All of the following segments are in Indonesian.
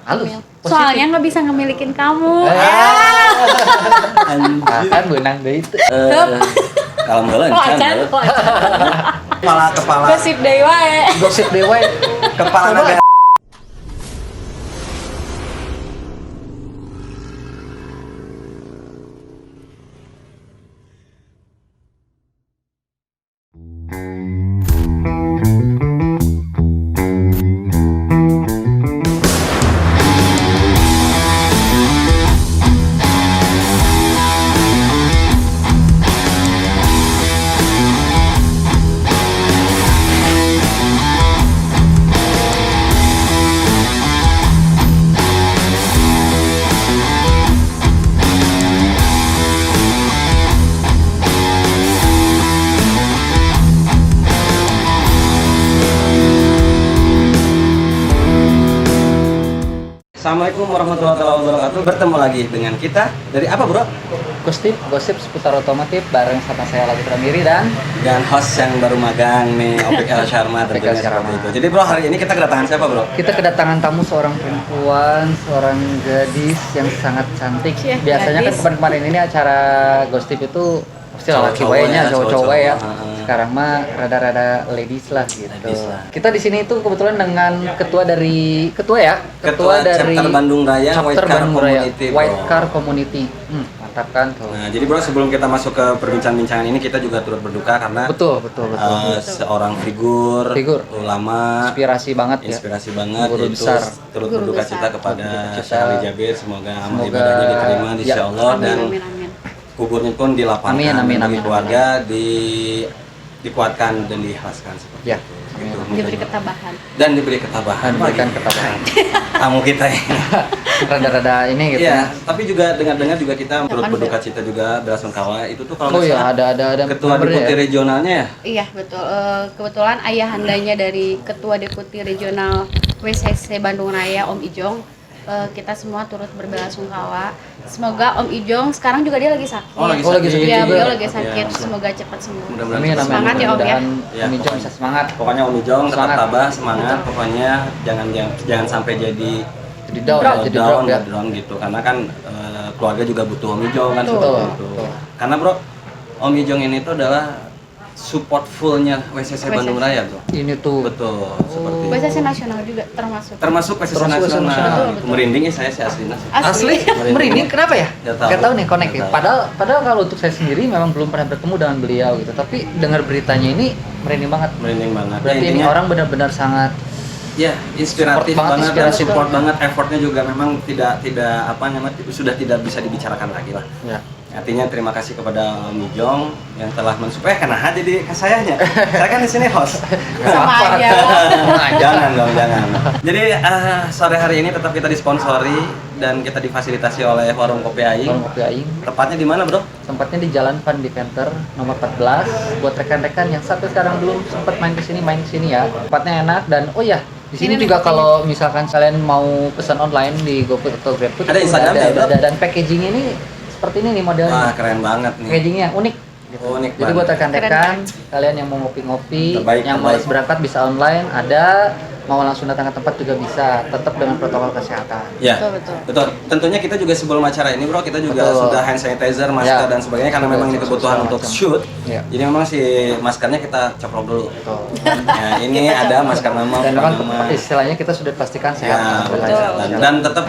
Halus. Soalnya nggak bisa ngemilikin kamu. Kan benang deh itu. Kalau enggak Kok acan? kepala Gosip deui wae. Gosip dewe. kepala negara. Assalamualaikum warahmatullahi wabarakatuh. Bertemu lagi dengan kita dari apa, Bro? Gosip seputar otomotif bareng sama saya Lagi Pramiri dan host yang baru magang nih, Opik El Sharma tentunya seperti itu. Jadi, Bro, hari ini kita kedatangan siapa, Bro? kita kedatangan tamu seorang perempuan, seorang gadis yang sangat cantik. Iya, Biasanya gadis. kan kemarin-kemarin ini acara Gosip itu pasti laki Cowok-cowok wayanya, ya, cowok-cowok ya. cowok-cowok. Sekarang mah rada-rada ladies lah gitu. Ladies lah. Kita di sini tuh kebetulan dengan ketua dari Ketua chapter Bandung Raya, chapter White Car Bandung Raya, Community, Bro. White Car Community. Mantap kan tuh. Nah, jadi, Bro, sebelum kita masuk ke perbincangan ini, kita juga turut berduka karena Betul. seorang figur ulama, Inspirasi banget ya. inspirasi banget, Guru yaitu besar. turut Guru berduka besar. cita kepada Berduka cita. Syahli Jabir. Semoga amal Semoga- ibadahnya diterima di ya. Allah dan Amin, amin. kuburnya pun dilapangkan Amin, bagi amin. keluarga, dikuatkan dan diikhlaskan seperti Ya. itu. Gitu. Diberi ketabahan. Dan diberi ketabahan. Dan diberikan bagi ketabahan. tamu kita ini. Rada-rada ini gitu. Iya, tapi juga dengar-dengar juga kita turut Kapan berduka cita juga belasungkawa. Itu tuh kalau Oh nggak iya, salah ada ketua membernya deputi ya? regionalnya ya. Iya betul. Kebetulan ayahandanya dari Ketua Deputi Regional WCC Bandung Raya Om Ijong. Kita semua turut berbelasungkawa. Semoga Om Ijong sekarang juga dia lagi sakit. Oh, lagi Oh, lagi sakit Iya, juga. beliau lagi sakit. Iya. Semoga cepat sembuh. Mudah-mudahan Amin, amin. Semangat ya, Om, ya. Mudah-mudahan Ya, Om Ijong pokoknya. bisa semangat. Pokoknya Om Ijong tetap Semangat. tabah, semangat. Pokoknya jangan sampai jadi Jadi down ya. down gitu. Karena kan keluarga juga butuh Om Ijong kan Betul. seperti itu. Betul. Karena, Bro, Om Ijong ini tuh adalah support fullnya WCC Bandung Raya, Bro. Ini tuh Betul, seperti itu. WCC nasional juga termasuk. Termasuk WCC Termasuk WCC nasional. nasional. Betul. Merinding ya saya si Aslina sih. asli merinding kenapa ya? Nggak tahu. Gak tahu nih connect Nggak ya. tahu. Padahal kalau untuk saya sendiri memang belum pernah bertemu dengan beliau gitu. Tapi dengar beritanya ini merinding banget. Merinding banget. Berarti Ya, ini intinya, orang benar-benar sangat ya, inspiratif Support banget, banget, dan inspiratif support banget. banget. Effortnya juga memang tidak apa namanya, sudah tidak bisa dibicarakan lagi lah. ya. Artinya terima kasih kepada Om Ijong yang telah mensupport. Karena jadi ke sayanya. Saya kan di sini host. Sama aja. Jangan dong, jangan. Jadi sore hari ini tetap kita disponsori dan kita difasilitasi oleh Warung Kopi Aing. Warung Kopi Aing. Tepatnya di mana, Bro? Tempatnya di Jalan Van Deventer nomor 14. Buat rekan-rekan yang sampai sekarang belum sempat main ke sini ya. Tempatnya enak dan oh ya, di sini Ini juga nih, kalau misalkan kalian mau pesan online di GoFood atau GrabFood Ada itu Instagramnya, ada, Bro? dan packaging ini seperti ini nih Wah, modelnya. keren banget nih. Packagingnya unik. Gitu. Unik Jadi banget. buat rekan-rekan Keren, kalian yang mau ngopi-ngopi, Terbaik, yang terbaik. malas berangkat bisa online, ada mau langsung datang ke tempat juga bisa, tetap dengan protokol kesehatan. Ya, Betul. betul. Tentunya kita juga sebelum acara ini, Bro, kita juga Betul. sudah hand sanitizer, masker Ya. dan sebagainya karena Betul, memang ini kebutuhan segala untuk macam. shoot. Ya. Jadi memang si maskernya kita coprok dulu. Betul. Nah, ini ada masker nama, Dan memang nama. istilahnya kita sudah pastikan Ya, sehat. betul. Betul. Dan tetap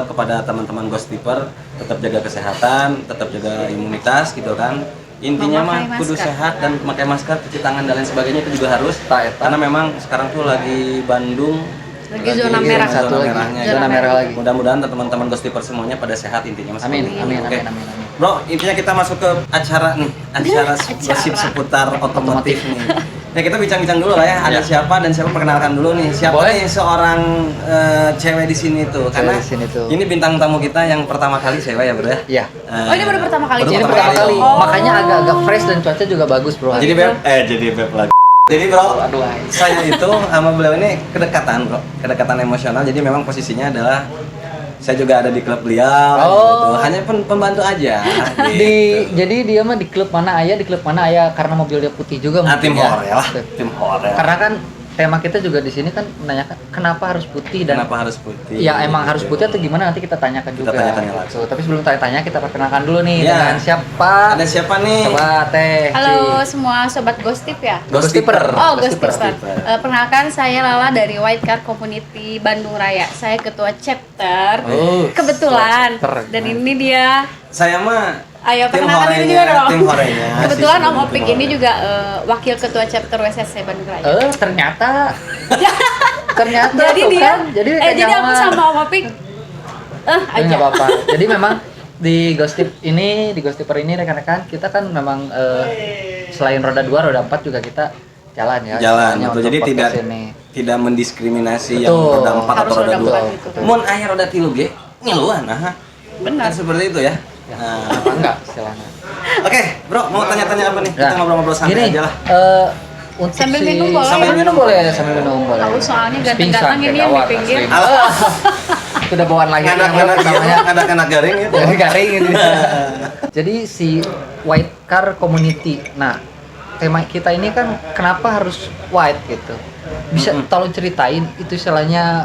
kepada teman-teman Ghosteeper, tetap jaga kesehatan, tetap jaga imunitas gitu kan. Intinya mah Memakai kudu masker. sehat dan memakai masker, cuci tangan dan lain sebagainya itu juga harus. Karena memang sekarang tuh lagi Bandung Lagi zona merah. Satu lagi, merahnya. zona merah lagi. Mudah-mudahan teman-teman Ghosteeper semuanya pada sehat intinya Mas. Amin, Bro. amin, Oke. amin. Bro, intinya kita masuk ke acara nih, acara gosip seputar otomotif nih. Ya kita bincang-bincang dulu lah ya, ada Ya. siapa dan siapa, perkenalkan dulu nih. Siapa Boleh. nih seorang cewek di sini tuh? Karena di sini tuh. ini bintang tamu kita yang pertama kali cewek ya, Bro ya. Iya. Oh, ini baru pertama kali Ini cewek? pertama kali, Oh. makanya agak-agak fresh dan cuaca juga bagus bro. Jadi beb lagi. Jadi bro, Aduh. saya itu sama beliau ini kedekatan bro, kedekatan emosional. Jadi memang posisinya adalah saya juga ada di klub beliau, gitu. Hanya pembantu aja. Gitu. Jadi dia mah di klub mana ayah karena mobil dia putih juga. Tim mungkin ya. Horel lah, tim Horel. Karena kan tema kita juga di sini kan menanyakan kenapa harus putih dan Kenapa harus putih? ya emang harus putih atau gimana nanti kita tanyakan Kita juga. tanyakan yang langsung. Tapi sebelum tanya-tanya kita perkenalkan dulu nih Ya. dengan siapa? Ada siapa nih? Coba Teh. Halo semua sobat Ghostip ya. Ghostiper. Oh, Ghostiper. Ghostiper. Perkenalkan saya Lala dari White Car Community Bandung Raya. Saya ketua chapter. Oh, Kebetulan. chapter. Dan ini dia. Saya mah Ayo tim perkenalkan diri juga horenya, dong. tim horenya. Kebetulan Si Om Sugeng, Opik tim ini horenya. juga wakil ketua chapter WSSC Bandung Raya. Ternyata ternyata Jadi tuh dia. kan, jadi Jadi aku nyaman. sama Om Opik. Tapi Aja. nggak apa-apa. Jadi memang di Ghostiper ini rekan-rekan kita kan memang selain roda 2, roda 4 juga kita jalan ya. Jalan, istilahnya betul. untuk Jadi tidak podcast ini. tidak mendiskriminasi Betul. yang roda 4 Harus atau roda roda 2. 4 gitu. Mun aya roda 3 ge ngeluan nah. Benar. Kan seperti itu ya. Ya, Nah. apa enggak istilahnya. Oke, Bro, mau tanya-tanya apa nih? Ya. Kita ngobrol-ngobrol santai Gini, aja lah. Untuk Sambil minum boleh. Sambil minum boleh, sambil minum boleh. Tahu soalnya Pingsan ganteng-ganteng kayak ini yang di gawat, pinggir. asli. Alah, Sudah bawaan lagi anak-anak namanya. anak-anak garing gitu. Jadi garing gitu. Jadi si White Car Community. Nah, tema kita ini kan kenapa harus white gitu. Bisa tolong ceritain itu istilahnya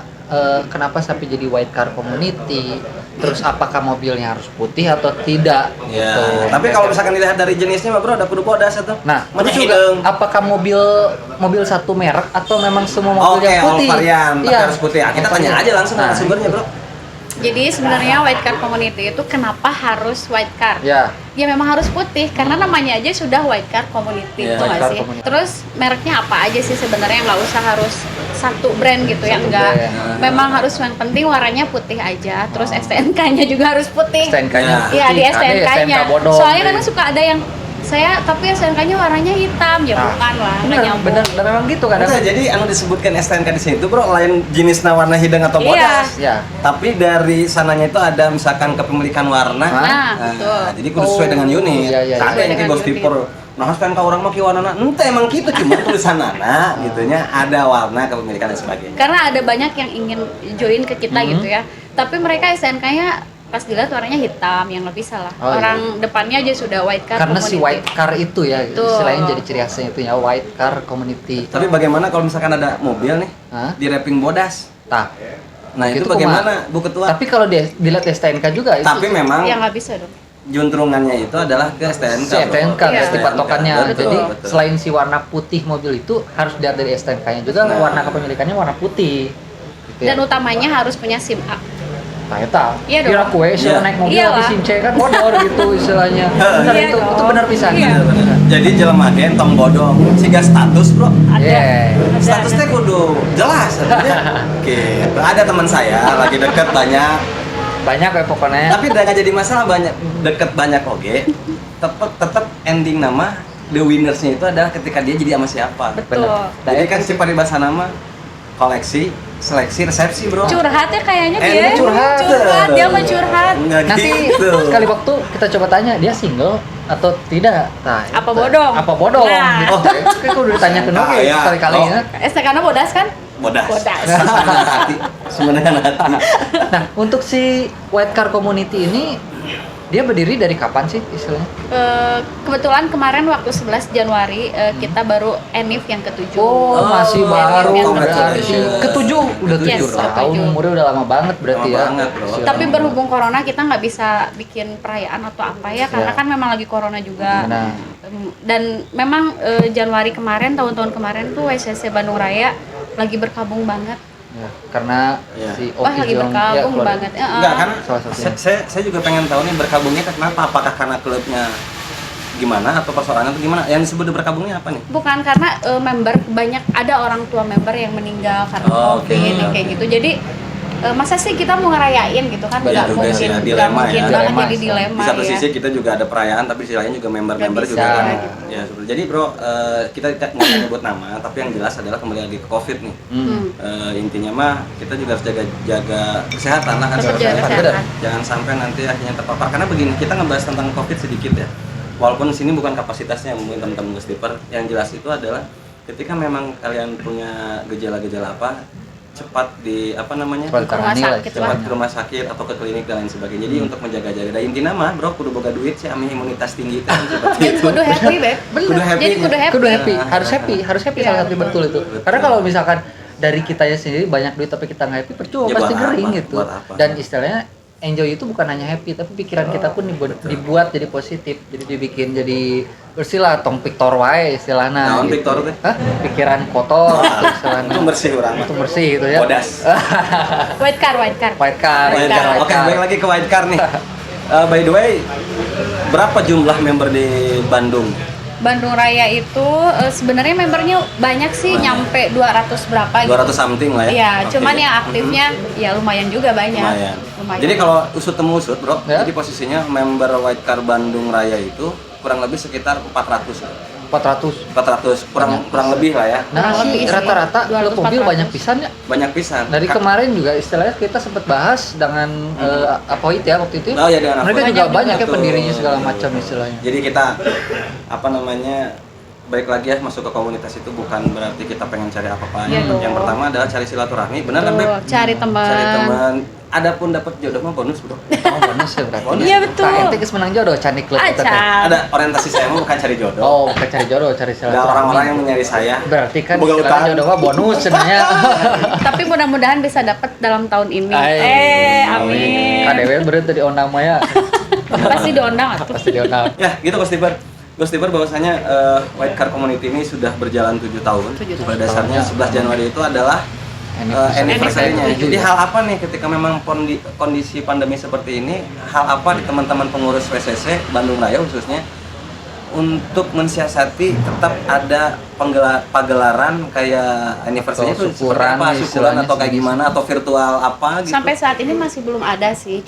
kenapa sampai jadi White Car Community? Terus apakah mobilnya harus putih atau tidak? Ya, Gitu. tapi kalau misalkan dilihat dari jenisnya mah Bro, ada kudu bodas atau. Nah, Mana terus juga hidung? apakah mobil satu merek atau memang semua mobil Oke, yang all putih? varian, tapi Iya. harus putih. Ah, kita All tanya varian. aja langsung Nah, sumbernya, Bro. Jadi sebenarnya White Car Community itu kenapa harus white car? Ya, Ya memang harus putih karena namanya aja sudah White Car Community Iya, itu White nggak Car sih. Community. Terus mereknya apa aja sih sebenarnya nggak usah harus satu brand gitu ya Satu enggak. brand. Memang harus yang penting warnanya putih aja. Terus STNK-nya juga harus putih. STNK-nya. Iya di putih. Ada STNK-nya. STNK bodong. Soalnya kadang suka ada yang saya tapi STNK-nya warnanya hitam ya Nah, bukan lah nggak bener, nyambung. bener, dan memang gitu kadang. Enggak, jadi anu disebutkan STNK di sini itu Bro, lain jenisnya warna hidung atau Iya. bodas. Ya. Tapi dari sananya itu ada misalkan kepemilikan warna. Nah, betul. Jadi kudu sesuai dengan unit. Iya, iya, Ada iya. yang kayak Ghostiper. Nah, kan ka orang mah ki warna ente emang gitu cuma tulisanana gitunya ada warna kepemilikan dan sebagainya. Karena ada banyak yang ingin join ke kita Mhm. gitu ya. Tapi mereka STNK-nya pas dilihat warnanya hitam, yang lebih salah. Oh, Orang depannya aja sudah white car Karena si community. White Car itu ya, Betul. istilahnya jadi ciri khasnya itu ya, White Car Community. Tapi bagaimana kalau misalkan ada mobil nih Hah? di wrapping bodas? Tah. Nah, itu Itu bagaimana Bu Ketua? Tapi kalau dia dilihat STNK juga itu Tapi memang Ya nggak bisa dong. juntrungannya itu adalah ke STNK. si STNK Iya. berarti patokannya. Betul, Jadi betul. selain si warna putih mobil itu harus dilihat dari STNK-nya juga, Nah. warna kepemilikannya warna putih. Gitu ya. Dan utamanya harus punya SIM A. Nah, eta. Iya dong. Kira kue Iya. naik mobil Iyalah. tapi SIM C kan bodor gitu istilahnya. Benar Iya itu dong. benar pisan. Iya. Jadi jelema ge tong bodong siga status, Bro. Ada. Yeah. Ada. Statusnya kudu jelas artinya. Oke, ada teman saya lagi deket banyak, Banyak ya pokoknya. tapi udah nggak jadi masalah banyak deket banyak oke. Tetap ending nama the winnersnya itu adalah ketika dia jadi sama siapa. Betul. Bener. Jadi kan si paribasa nama koleksi, seleksi, resepsi, Bro. Curhat ya kayaknya Ini dia. curhat. Dia mah curhat. Enggak Nanti gitu. sekali waktu kita coba tanya dia single atau tidak. Nah, Apa bodong? Apa bodong? Nah. Gitu. Kayak udah ditanya ke Ah, iya. sekali-kali Oh. ya. STNK-nya bodas kan? Bodas. Bodas. Semua dengan hati. Semua dengan hati. Nah, untuk si White Car Community ini dia berdiri dari kapan sih istilahnya? Kebetulan kemarin waktu 11 Januari kita baru ENIF yang ke-7. Oh, masih Oh, baru yang berarti. congratulations. Ketujuh, udah Yes, 7 tahun, ketujuh. umurnya udah lama banget berarti Lama ya. banget, bro. Istilahnya. Tapi berhubung corona kita nggak bisa bikin perayaan atau apa ya karena Ya. kan memang lagi corona juga. Nah, Dan memang Januari kemarin tahun-tahun kemarin tuh WSSC Bandung Raya lagi berkabung banget. ya, karena Iya. si Wah lagi Ijong, berkabung keluarga. banget. Enggak kan? Salah satunya. Saya juga pengen tahu nih berkabungnya kenapa? Apakah karena klubnya gimana atau persoalannya atau gimana? Yang disebut berkabungnya apa nih? Bukan karena member banyak ada orang tua member yang meninggal karena Oh, COVID oke, kayak oke. gitu. Jadi masa sih kita mau ngerayain gitu kan? Benar Nggak juga mungkin, sih, ya, nggak dilema mungkin ya. banget Dilema, jadi so. dilema Di satu ya. sisi kita juga ada perayaan, tapi di sisi lain juga member-member Nggak juga bisa, kan. gitu. Ya, seperti. Jadi bro, kita tidak mau nyebut nama, tapi yang jelas adalah kembali lagi ke COVID nih. Hmm. Intinya mah kita juga harus jaga kesehatan lah kan. Tetap jaga seharusnya. kesehatan. Jangan sampai nanti akhirnya terpapar. Karena begini, kita ngebahas tentang COVID sedikit ya. Walaupun sini bukan kapasitasnya mungkin teman-teman Ghostiper, yang jelas itu adalah ketika memang kalian punya gejala-gejala apa, cepat di apa namanya? Cepat ditangani lah sakit cepat istilahnya. ke rumah sakit atau ke klinik dan lain sebagainya. Jadi untuk menjaga-jaga dan intinya mah bro kudu boga duit sih ame imunitas tinggi kan seperti Jadi itu. kudu happy, Beb. Kudu happy. Jadi kudu happy. Kudu happy, Nah, harus happy, harus happy Iya, salah satu betul itu. betul. Karena kalau misalkan dari kitanya sendiri banyak duit tapi kita nggak happy, percuma Ya, pasti buat gering apa? gitu. Buat apa? Dan istilahnya enjoy itu bukan hanya happy, tapi pikiran kita pun dibuat jadi positif, jadi dibikin jadi bersih lah, tong piktor wae istilahnya. Naon gitu. piktor teh? Hah? Pikiran kotor istilahnya. Itu bersih orang mah. Itu bersih gitu ya. Bodas. White car. White car, White car. white Oke, car. balik lagi ke white car nih. By the way, berapa jumlah member di Bandung? Bandung Raya itu sebenarnya membernya banyak sih, nyampe 200 berapa gitu. 200 something lah ya. Iya, Oke. cuman yang aktifnya ya lumayan juga banyak. Lumayan. Jadi kalau usut temu usut, bro, Ya. jadi posisinya member White Car Bandung Raya itu kurang lebih sekitar 400. 400. Kurang lebih lah ya. Nah, Kurang lebih sih sih, rata-rata 200, klub mobil 400. banyak pisan ya. Banyak pisan. Dari kemarin juga istilahnya kita sempat bahas dengan Apoid ya waktu itu. Oh ya dengan Mereka Apoid. juga Banyak banyak ya Betul. pendirinya segala macam istilahnya. Jadi kita apa namanya baik lagi ya masuk ke komunitas itu bukan berarti kita pengen cari apa-apa. Iya dong. Yang pertama adalah cari silaturahmi. Benar kan, Beb? Tuh, cari teman. Cari teman. Adapun dapat jodoh mah bonus, bro. Oh, bonus ya berarti. Iya, betul. Kak ente geus menang jodoh canik klub kita teh. Acan. Ada orientasi saya mah bukan cari jodoh. Oh, bukan cari jodoh, cari Ada silaturahmi. orang-orang yang mencari saya. Berarti kan Boga istilahnya utang. jodoh mah bonus sebenarnya. Tapi mudah-mudahan bisa dapat dalam tahun ini. Amin. Amin. KDW berarti di ondang mah ya. Pasti diundang atuh. Pasti di ondang. Ya, gitu Coach Tiber. Coach Tiber bahwasanya White Car Community ini sudah berjalan 7 tahun. 7 tahun. Pada dasarnya 11 Januari itu adalah anniversary-nya. Anniversary. Jadi hal apa nih ketika memang kondisi pandemi seperti ini, hal apa di teman-teman pengurus WCC Bandung Raya khususnya untuk mensiasati tetap ada pagelaran kayak anniversary Atau itu seperti apa? Syukuran istilahnya atau kayak sejenis. gimana atau virtual apa gitu. Sampai saat ini masih belum ada sih.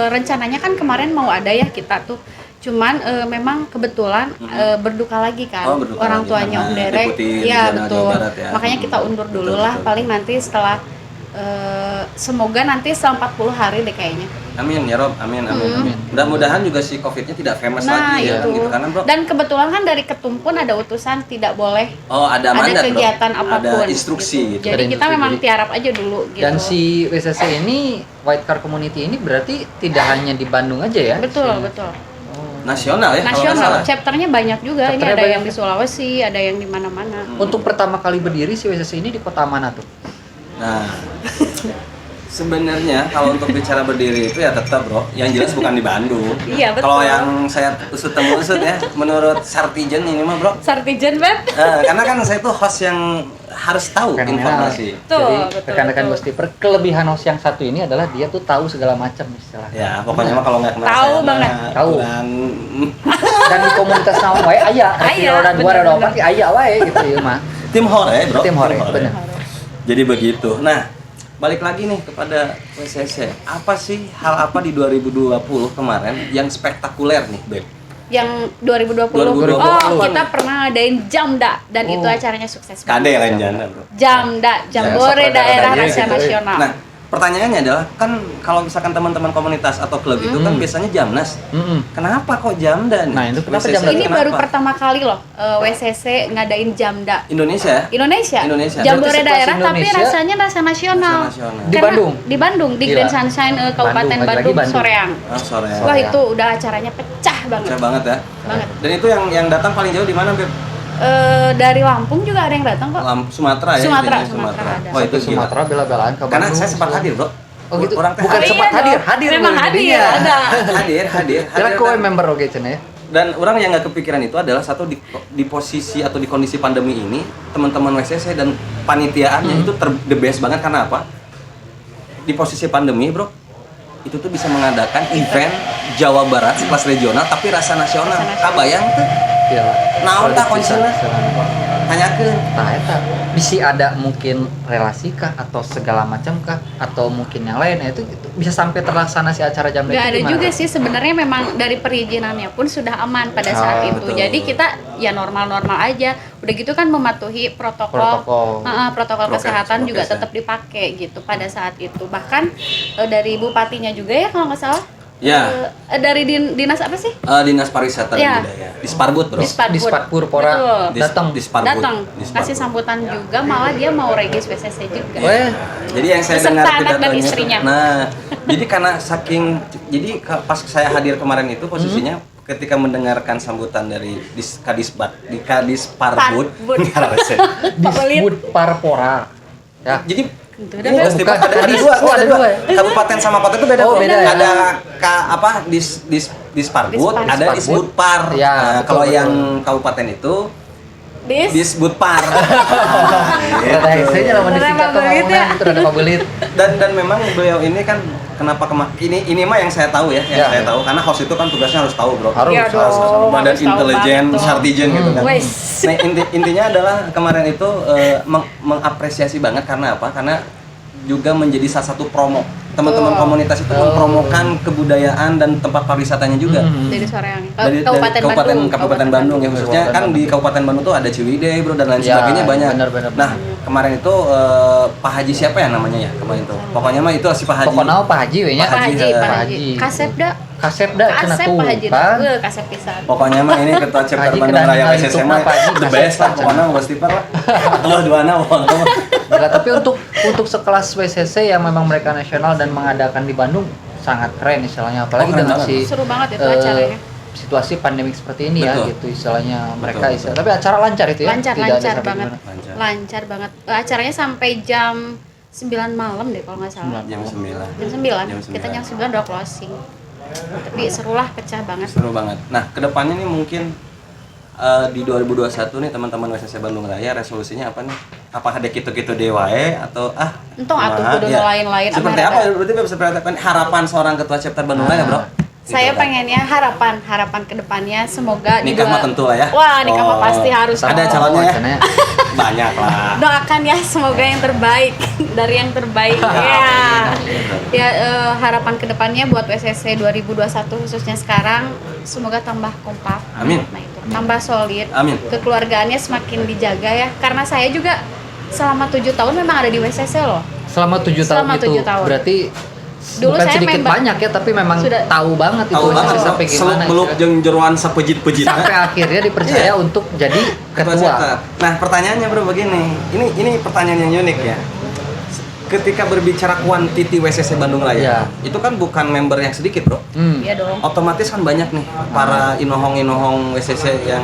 Rencananya kan kemarin mau ada ya kita tuh. Cuman memang kebetulan berduka lagi kan. Oh, berduka orang lagi tuanya karena Om Derek. Deputi Iya, Regional betul. Jawa Barat ya. Makanya kita undur dulu Betul, lah. betul. Paling nanti setelah semoga nanti setelah 40 hari deh kayaknya. Amin ya Rob, amin. Mudah-mudahan juga si COVID-nya tidak famous Nah, lagi ya, itu. gitu karena Bro. Dan kebetulan kan dari ketum pun ada utusan tidak boleh Oh, ada ada mandat, Bro. kegiatan apapun. Ada instruksi gitu. Jadi Ada kita instruksi, memang jadi- tiarap aja dulu gitu. Dan si WCC ini White Car Community ini berarti tidak hanya di Bandung aja ya? betul, betul. Nasional ya kalau nggak Nasional, salah. chapternya banyak juga. Ini Chapternya ada banyak. yang di Sulawesi, ada yang di mana-mana. Untuk pertama kali berdiri si WCC ini di kota mana tuh? Nah, sebenarnya kalau untuk bicara berdiri itu ya tetap Bro, yang jelas bukan di Bandung. Iya, betul. Kalau yang saya usut ya, menurut Sartijen ini mah Bro. Sartijen, Beb. Karena kan saya tuh host yang harus tahu Fenomenal. informasi. Tuh, Jadi betul, rekan-rekan betul. Gusti Per, kelebihan host yang satu ini adalah dia tuh tahu segala macam istilahnya. Ya, pokoknya mah kalau nggak kenal Tahu saya mah banget. Tahu. kurang Dan di komunitas naon wae aya, Aya, roda dua bener, roda bener. empat aya wae gitu ya mah. tim hore, Bro. Tim hore, bener. Jadi begitu. Nah, balik lagi nih kepada WCC. Apa sih hal apa di 2020 kemarin yang spektakuler nih, Beb? Yang 2020. 2020. Oh, kita pernah ngadain Jamda dan itu Oh. acaranya sukses Kade banget. lain janda, Bro. Jamda, Jambore Ya, Daerah sopra Rahasia gitu, Nasional. Nah, pertanyaannya adalah kan kalau misalkan teman-teman komunitas atau klub itu kan biasanya Jamnas. Kenapa kok Jamda nih? Nah, itu kenapa WCC Jamda? Ini kenapa? baru pertama kali loh WCC ngadain Jamda. Indonesia. Indonesia. Indonesia. Jambore Berarti daerah sekelas tapi Indonesia, rasanya rasa nasional. Rasa nasional. Di Karena Bandung? Di Bandung, di Gila. Grand Sunshine Kabupaten Bandung, lagi-lagi Bandung, Bandung. Soreang. Oh, sore. Wah, itu udah acaranya pecah banget. Pecah banget ya. Banget. Dan itu yang datang paling jauh di mana, Beb? Dari Lampung juga ada yang datang kok. Sumatera ya. Sumatera, intinya Sumatera ada. Wah, itu gila. Sumatera bela-belaan ke Karena Bandung. saya sempat hadir, Bro. Oh gitu. Orang teh Bukan hadir. sempat Iya hadir, dong. hadir Memang loh hadir, jadinya. ada. hadir. Kira kowe Dan- member oke cenah ya. Dan orang yang nggak kepikiran itu adalah satu di posisi atau di kondisi pandemi ini teman-teman WCC dan panitiaannya itu the best banget karena apa? Di posisi pandemi, Bro, itu tuh bisa mengadakan event Jawa Barat sekelas regional tapi rasa nasional. Rasa nasional. Kabayang tuh Iya. Naon tah konsepna? tanyakeun. Nah, eta bisa ada mungkin relasi kah atau segala macam kah atau mungkin yang lain itu bisa sampai terlaksana si acara jam Nggak ada juga sih sebenarnya, memang dari perizinannya pun sudah aman pada saat itu. betul. Jadi kita ya normal-normal aja. Udah gitu kan mematuhi protokol Protokol. Prokes, kesehatan juga prokes ya. tetap dipakai gitu pada saat itu. Bahkan dari bupatinya juga ya kalau nggak salah. Ya. Dari dinas apa sih? Dinas Pariwisata Ya. dan Budaya. Disparbud, Bro. Disparbud Pora Betul. datang. Disparbud. Datang, Disparbud. kasih sambutan juga, malah dia mau regis WCC juga. Weh, Jadi yang saya Beserta dengar anak dan pidatonya itu- istrinya. Nah, jadi karena pas saya hadir kemarin itu posisinya ketika mendengarkan sambutan dari Kadisparbud, Parbud. disebut Parpora. Ya. jadi Itu Oh, udah Pasti bukan. ada Kadis. dua, Oh, ada dua ya? Kabupaten sama kota itu beda. Oh, Bro. beda ya? Ada Disparbud, Disparbud. ada Disbudpar. Ya, Nah, betul, kalau betul. yang kabupaten itu dis. Disbudpar. Ada hesenya lama Beneran disingkat tuh pabelit ya? ngomongnya itu ada pabelit. Dan memang beliau ini kan kenapa ini mah yang saya tahu ya, Ya, saya ya. tahu karena host itu kan tugasnya harus tahu, Bro. Harus. Iya dong, Badan harus tahu intelijen, banget tuh. sartijen gitu kan. Wes. Nah, intinya adalah kemarin itu mengapresiasi banget karena apa? Karena juga menjadi salah satu promo. Teman-teman Oh. komunitas itu mempromokan kebudayaan dan tempat pariwisatanya juga. Dari Soreang. Dari Kabupaten Bandung ya khususnya kan di Kabupaten Bandung tuh ada Ciwidey, Bro, dan lain Ya, sebagainya banyak. benar. Nah, kemarin itu Pak Haji siapa ya namanya ya kemarin itu? Pokoknya mah itu si Pak Haji. Pokoknya Pak Haji we nya. Pak Haji, Pak Pak Haji. Haji. Kasepda. Kasepda cenah Kasep tuh Pak Haji. kan. Kasep pisan. Pokoknya mah ini ketua chapter Haji Bandung Raya kedangan WCC YouTube mah Pak Haji, the Kasep best lah Pak. pokoknya Bos Tipar lah. Atuh duana pokoknya. Gila, tapi untuk sekelas WCC yang memang mereka nasional dan mengadakan di Bandung sangat keren istilahnya, apalagi keren dengan banget. si Seru banget itu eh, acaranya. situasi pandemik seperti ini ya Betul. gitu istilahnya mereka Betul. istilah. Tapi acara lancar itu ya. Lancar Tidak ada lancar sampai banget. gimana. Lancar. Lancar banget. Acaranya sampai jam 9 malam deh kalau nggak salah. Jam 9. Jam 9. Jam 9. Kita jam 9 udah closing. Tapi serulah, pecah banget. Seru banget. Nah, kedepannya nih mungkin di 2021 nih teman-teman WCC Bandung Raya resolusinya apa nih? Apakah ada gitu-gitu dewae atau Entong atuh kumaha? kudu Ya. lain-lain Seperti ame apa? rada. Berarti seperti apa? Harapan seorang ketua chapter Bandung Raya, Bro. Saya Gitu kan. pengennya harapan kedepannya semoga di Nikah mah tentu lah ya. Wah, nikah mah Oh. pasti harus. Ada dong. calonnya ya? Wacananya. Banyak lah. Doakan ya semoga yang terbaik dari yang terbaik ya. Ya harapan kedepannya buat WCC 2021 khususnya sekarang semoga tambah kompak. Amin. Nah itu tambah solid. Amin. Kekeluargaannya semakin dijaga ya. Karena saya juga selama 7 tahun memang ada di WCC loh. Selama 7 tahun Selama itu 7 tahun. berarti Dulu bukan saya sedikit member. banyak ya, tapi memang Sudah. tahu banget itu Tahu banget WCC Bro. sampai gimana. Seluk-beluk gitu. jeung jeroan sapejit-pejit. Sampai akhirnya dipercaya Iya. untuk jadi ketua. chapter. Nah, pertanyaannya Bro begini. Ini pertanyaan yang unik ya. Ketika berbicara kuantiti WCC Bandung Raya, Iya. itu kan bukan member yang sedikit, Bro. Iya dong. Otomatis kan banyak nih para inohong-inohong WCC yang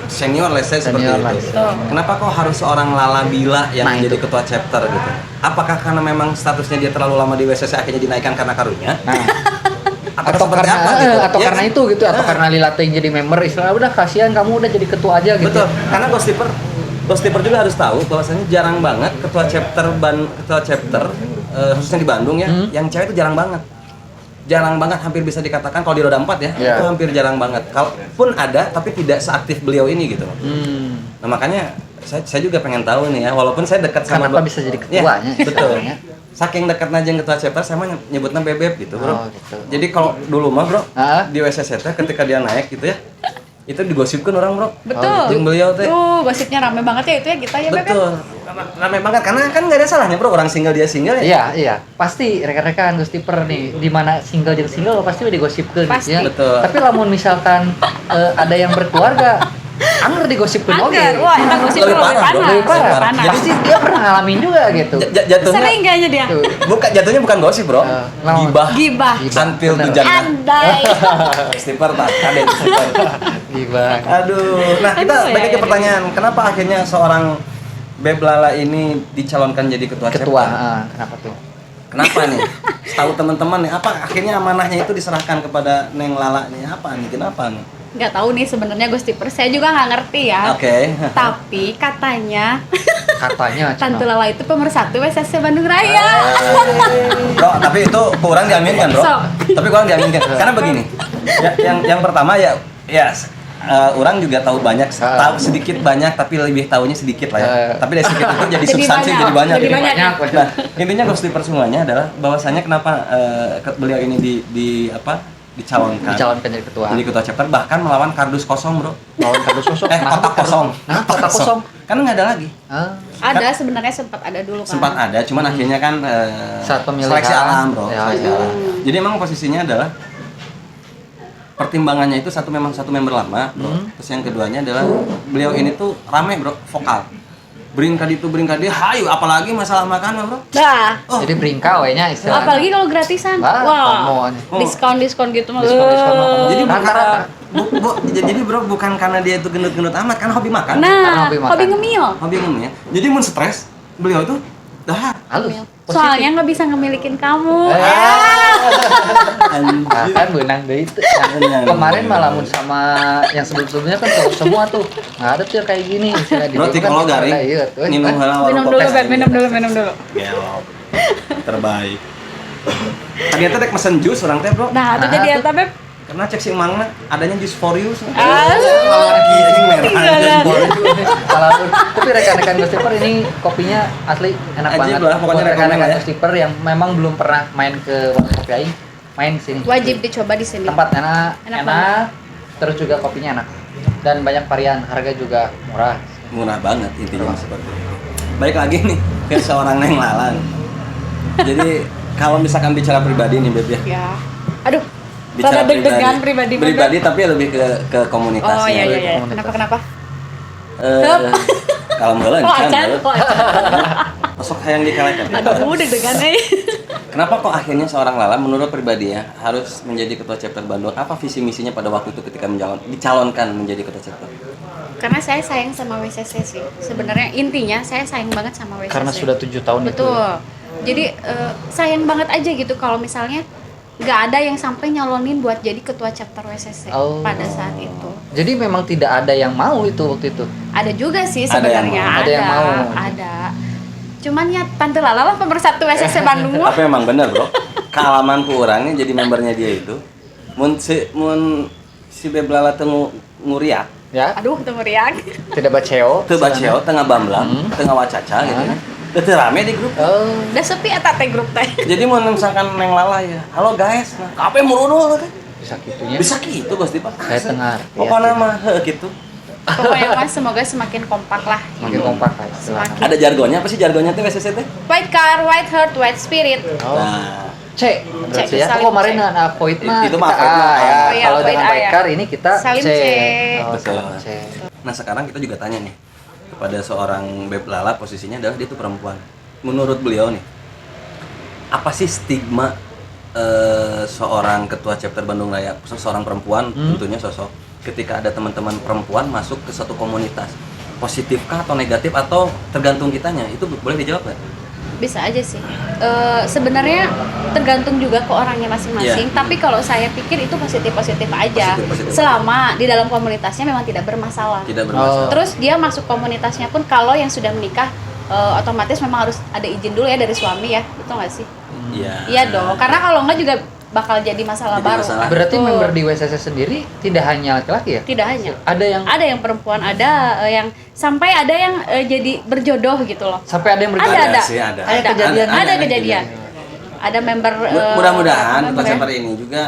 senior let's say seperti Senior lah, itu. istilahnya. Kenapa kok harus seorang Lala Bila yang Nah, menjadi itu. ketua chapter gitu? Apakah karena memang statusnya dia terlalu lama di WCC akhirnya dinaikkan karena karunya? Nah, Atau atau seperti karena apa gitu? atau Ya karena kan? itu gitu atau karena Lila Ting jadi member istilah udah kasihan kamu udah jadi ketua aja gitu. Betul, karena Ghostiper juga harus tahu bahwasanya jarang banget ketua chapter khususnya di Bandung ya, yang cewek itu jarang banget. Jarang banget, hampir bisa dikatakan kalau di roda 4 ya, Iya. itu hampir jarang banget. Kalaupun ada, tapi tidak seaktif beliau ini gitu. Nah makanya saya juga pengen tahu nih ya, walaupun saya dekat sama Kenapa bisa jadi ketuanya? Ya, betul. istilahnya? Saking dekatnya jeung ketua chapter, saya mah nyebutnya bebek gitu, Bro. Oh, gitu. Jadi kalau dulu mah, Bro, Ah. di WCC teh ketika dia naik gitu ya, itu digosipkan orang, Bro. Betul. Jeung beliau teh. Tuh, gosipnya rame banget ya itu ya kita ya Beb. Betul. Rame banget karena kan nggak ada salahnya, Bro, orang single dia single ya. Iya, iya. Pasti rekan-rekan Gustiper nih di mana single jeung single pasti udah digosipkeun Pasti. ya. Betul. Tapi lamun misalkan ada yang berkeluarga, anger digosipkeun oge. Angger. Wah, entah gosip Lebih lebih parah, panas. dong, Lebih parah. Panas. Jadi sih dia pernah ngalamin juga gitu. Jatuhnya Sering kayaknya dia. Tuh. jatuhnya bukan gosip, Bro. Naon? Gibah. Gibah. Santil Bener. tuh jangan. Andai. Stiper tak ada stiper. Gibah. Aduh. Nah, kita Aduh, balik ya, ke pertanyaan, kenapa akhirnya seorang Beb Lala ini dicalonkan jadi ketua Ketua, chapter? kenapa tuh? Kenapa nih? Tahu teman-teman nih, apa akhirnya amanahnya itu diserahkan kepada Neng Lala nih? Apa nih? Kenapa nih? Nggak tahu nih sebenarnya Gustiper. Saya juga nggak ngerti ya. Oke. Tapi katanya Katanya Tante cenah. Lala itu pemersatu WCC Bandung Raya. Bro, tapi itu kurang diaminkan, Bro. So. Tapi kurang diaminkan. Karena begini. Yang pertama ya orang juga tahu banyak, tahu sedikit banyak tapi lebih tahunya sedikit lah ya. Tapi dari sedikit itu jadi Jadi substansi banyak. jadi banyak. Jadi gitu. banyak. Nah, intinya Ghostiper semuanya adalah bahwasannya kenapa beliau ini dicalonkan Dicalonkan jadi ketua. jadi ketua chapter bahkan melawan kardus kosong, Bro. Lawan kardus kosong. Kotak kosong. Nah, kotak kosong. Kan nggak ada lagi. Ah, Ada sebenarnya sempat ada dulu kan. Sempat ada, cuman akhirnya kan Saat pemilihan. seleksi alam, Bro. Ya, Seleksi ya. alam. Jadi emang posisinya adalah pertimbangannya itu memang satu member lama, bro. Terus yang keduanya adalah beliau ini tuh rame, bro, vokal. Beringkad itu beringkad dia, hayu, apalagi masalah makanan, bro. Nah, Jadi beringkau nya istilahnya. apalagi kalau gratisan. Wah, Wah, kamu. diskon gitu mah. Diskon mah. Jadi bukan Rata-rata. jadi bro bukan karena dia itu gendut-gendut amat, kan hobi makan. Karena Nah, hobi makan. hobi ngemil. Hobi ngomongnya. Jadi mun stres, beliau itu dah Halus. Soalnya nggak bisa ngemilikin kamu. Nah, kan benang deh itu. Nah, kemarin malah mun sama yang sebelum-sebelumnya kan cowok semua tuh. Nggak ada tuh kayak gini. Misalnya Bro, itu kalau garing, minum heula warung Minum dulu, kopes. Beb. Minum dulu. Gelok. Terbaik. Ternyata dek mesen jus orang teh, bro. Nah, itu Nah, jadi tuh. eta, Beb. Karena cek si Mangna adanya jus for you. Ah, Lagi anjing merah. Kalau tapi rekan-rekan Gostiper ini kopinya asli enak Ajib banget. lah, pokoknya Buat rekan-rekan rekomend ya. Gostiper yang memang belum pernah main ke warung kopi aing, main sini. Wajib dicoba di sini. Tempat enak, Enak enak, terus juga kopinya enak dan banyak varian, harga juga murah. Murah banget intinya seperti itu. Baik lagi nih ke seorang Neng Lalang. Jadi kalau misalkan bicara pribadi nih, Beb ya. Ya. Aduh, Bicara rada deg-degan pribadi, Beb. pribadi tapi lebih ke komunitasnya. Oh iya iya iya. Komunitas. Kenapa? Eh, kalau meuleun Oh, can, acan, meuleun. oh, acan. Masuk hayang dikalekan. Aduh, deg-degan Kenapa kok akhirnya seorang Lala menurut pribadi ya harus menjadi ketua chapter Bandung? Apa visi misinya pada waktu itu ketika dicalonkan menjadi ketua chapter? Karena saya sayang sama WCC sih. Sebenarnya intinya saya sayang banget sama WCC. Karena sudah 7 tahun itu. Betul. Jadi sayang banget aja gitu kalau misalnya nggak ada yang sampai nyalonin buat jadi ketua chapter WCC Oh. pada saat itu. Jadi memang tidak ada yang mau itu waktu itu. Ada juga sih Ada yang sebenarnya. mau. Ada yang mau. Ada. Cuman ya Tante Lala lah pemersatu WCC Bandung mah. Tapi emang bener bro, kealamanku orangnya jadi membernya dia itu mun si Beb Lala teu nguriak Ya, Aduh, teu meriang. tidak baceo. teu baceo tengah bamblang tengah wacaca gitu ya teu rame di grup. Oh, Udah sepi eta teh grup teh. Jadi mun misalkan Neng Lala ya, halo guys, nah kape murudul teh. bisa gitunya. Bisa gitu pasti Pak. Saya dengar. Pokoknya mah gitu. Pokoknya mas semoga semakin kompak lah. Makin kompak lah istilahnya. Semakin. Ada jargonnya apa sih jargonnya tuh WCC teh? White car, white heart, white spirit. Oh. Nah, C berarti ya. salim Oh, kemarin C. nah, Void mah Itu kita mah Void A mah A. ya. Oh iya, Kalau Void dengan A ya. White Car ini kita Salim C. C. Oh, Betul. salim C. nah sekarang kita juga tanya nih kepada seorang Beb Lala, posisinya adalah dia tuh perempuan. Menurut beliau nih, apa sih stigma seorang ketua chapter Bandung Raya, seorang perempuan tentunya sosok ketika ada teman-teman perempuan masuk ke satu komunitas, positifkah atau negatif atau tergantung kitanya, itu boleh dijawab nggak? Bisa aja sih. Sebenarnya tergantung juga ke orangnya masing-masing. Iya. Tapi kalau saya pikir itu positif-positif aja. Positif-positif. Selama di dalam komunitasnya memang tidak bermasalah. Tidak bermasalah. Terus dia masuk komunitasnya pun kalau yang sudah menikah otomatis memang harus ada izin dulu ya dari suami ya, betul nggak sih? Iya. Iya dong. Karena kalau nggak juga bakal jadi masalah Jadi baru. masalah. Berarti Betul. member di WCC sendiri tidak hanya laki-laki ya? Tidak hanya. Ada yang Perempuan, ada yang sampai ada yang jadi berjodoh gitu loh. sampai ada yang berjodoh. Ada. sih, ada. Ada kejadian. Ada kejadian. Ada member Mudah-mudahan ketua berapa member ya? chapter ini juga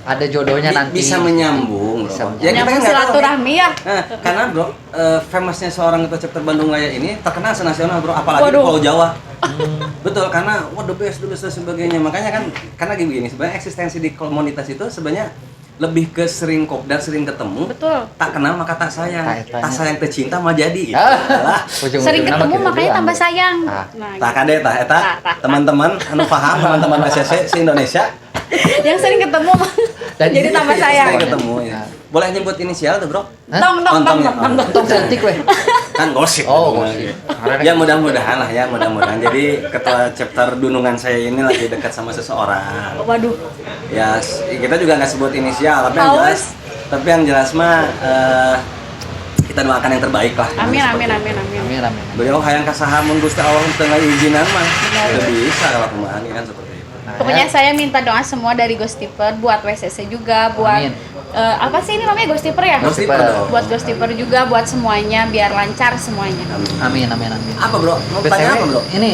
Ada jodohnya nanti. bisa menyambung. Bisa bro. menyambung. Ya kita Nyambung kan nggak tahu. silaturahmi ya. Nah, karena bro, famousnya seorang ketua chapter Bandung Raya ini terkenal senasional bro, apalagi di Waduh. Pulau Jawa. Betul, karena the best dan sebagainya. Makanya kan, karena gini, sebenarnya eksistensi di komunitas itu sebenarnya lebih ke sering kopdar, sering ketemu. Betul. Tak kenal maka tak sayang. Tak Tak sayang tercinta mah jadi. Gitu. Ah. Lah. Sering ketemu makanya tambah sayang. Ah. Nah, Tak kade tah eta Tah. teman-teman anu paham teman-teman SCC si Indonesia yang sering ketemu Dan jadi tambah sayang. sering ketemu ya. Boleh nyebut inisial tuh, Bro? Hah? Tong tong tong Ontong ya? tong tong. Tong cantik weh. Kan gosip. Oh, gosip. Ya mudah-mudahan lah ya, mudah-mudahan. Jadi ketua chapter Dunungan saya ini lagi dekat sama seseorang. Waduh. Ya, kita juga nggak sebut inisial, tapi yang Haus. jelas, mah kita doakan yang terbaik lah. Amin Seperti amin itu. amin amin. Amin amin. Beliau hayang kasaha mun Gusti Allah tengah izinan mah. Udah bisa kalau kumaha kan seperti itu. Nah, Pokoknya ya. saya minta doa semua dari Ghostiper buat WCC juga, buat Amin. apa sih ini namanya Ghostiper ya? Ghostiper dong. Buat Ghostiper juga, buat semuanya biar lancar semuanya. Amin. Amin amin. Apa, Bro? Mau BTW, tanya apa, Bro? ini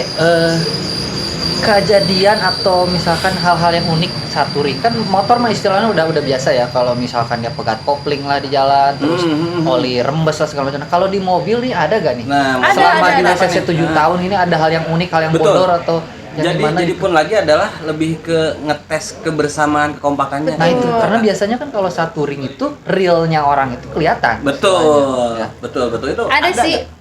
kejadian atau misalkan hal-hal yang unik Saturi, kan motor mah istilahnya udah biasa ya, kalau misalkan dia pegat kopling lah di jalan, terus oli rembes lah segala macam. Nah, kalau di mobil nih ada gak nih? Nah, Ada, selama ada, di ada. WCC 7 tahun ini ada hal yang unik, hal yang Betul. bodor atau Jadi pun lagi adalah lebih ke ngetes kebersamaan, kekompakannya. Nah itu karena biasanya kan kalau satu ring itu realnya orang itu kelihatan. Betul, Ya. betul itu.